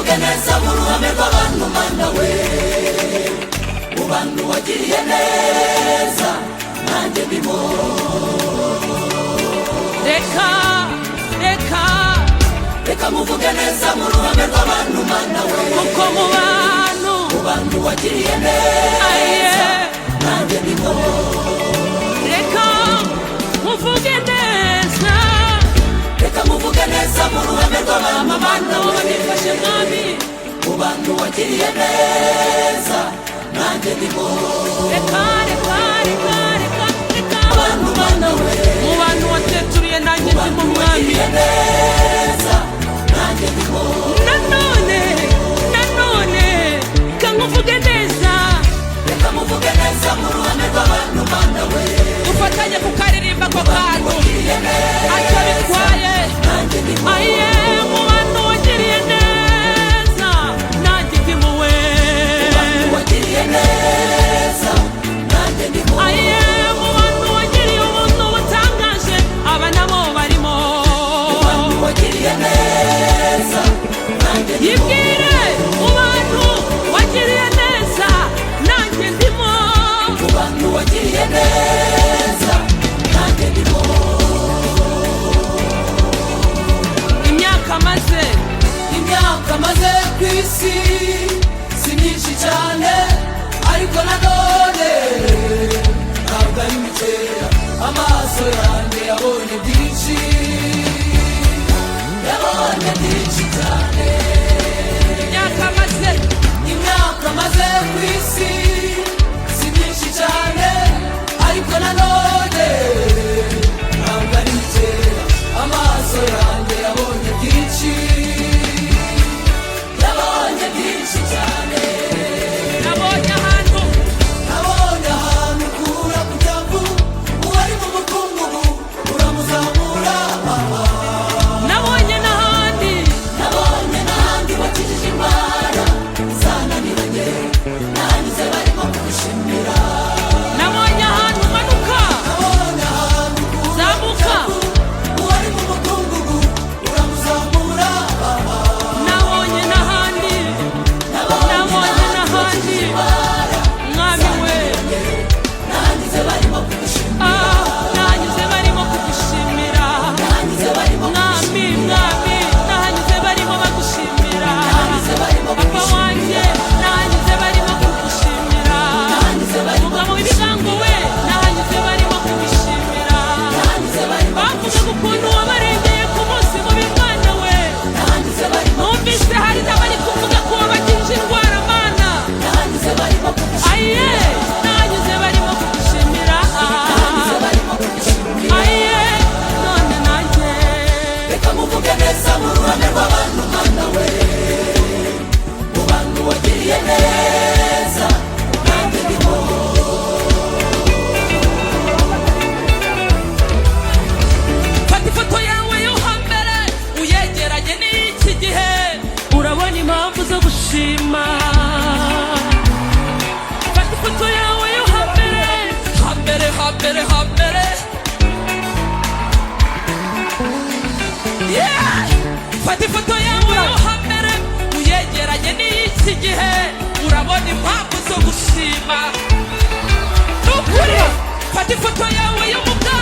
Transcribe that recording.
muvuge neza mu ruhame rw'abantu mana we mu bantu wagiriye neza nanjye ndimo reka muvuge neza mu ruhame rw'abantu mana we kuko mu bantu wagiriye neza nanjye ndimo reka muvuge neza mu ruhame rw'abantu mana we nifashe mwami mu bantu wagiriye neza nanjye ndimo reka abantu mana we mu bantu wateturiye nanjye ndimo mwami nanjye ndimo nanone kamuvuge neza reka muvuge neza mu ruhame rw'abantu mana we dufatanye kukaririmba ko kantu acyo bitwaye aye mu bantu wagiriye neza nanjye ndimo we wagiriye neza nanjye ndimo aye mu bantu wagiriye ubuntu butangaje aba nabo barimo wagiriye neza nanjye ndimo yibwire mu bantu wagiriye neza nanjye ndimo mu bantu wagiriye neza nanjye ndimo imyaka maze ku isi si myinshi cyane ariko nanone ntabwo ari mikeya amaso yanjye yabonye byinshi cyane imyaka maze ku isi si myinshi cyane ariko nanone ntabwo ari mikeya amaso yanjye yabonye byinshi cyane nabonye ahantu ukura ku cyambu uwari mu mukungugu uramuzamura nabonye n'ahandi wakijije imbara zananiranye nanyuze barimo kugushimira nabonye ahantu umanuka zamuka uwari mu mukungugu uramuzamura nabonye n'ahandi mwami we nanyuze barimo kugushimira nanyuze barimo kugushimira mwami nanyuze barimo bagushimira papa wanjye nanyuze barimo kugushimira umugabo w'ibigango we nanyuze barimo kugushimira bavuga ukuntu wabarengeye ku munsi mubi mwana we numvise hari n'abari kuvuga ko wabakije indwara mana aye nanyuze barimo kugushimira aye none nanjye reka muvuge neza mu ruhame rw'abantu mana we mu bantu wagiriye neza nanjye ndimo fata ifoto yawe yo hambere uyegeranye n'iki gihe urabona impamvu zo gushima fata ifoto yawe yo hambere yeah! fata ifoto yawe yo hambere uyegeranye n'iki gihe urabona impamvu zo gushima nukuri fata ifoto yawe yo mu bwato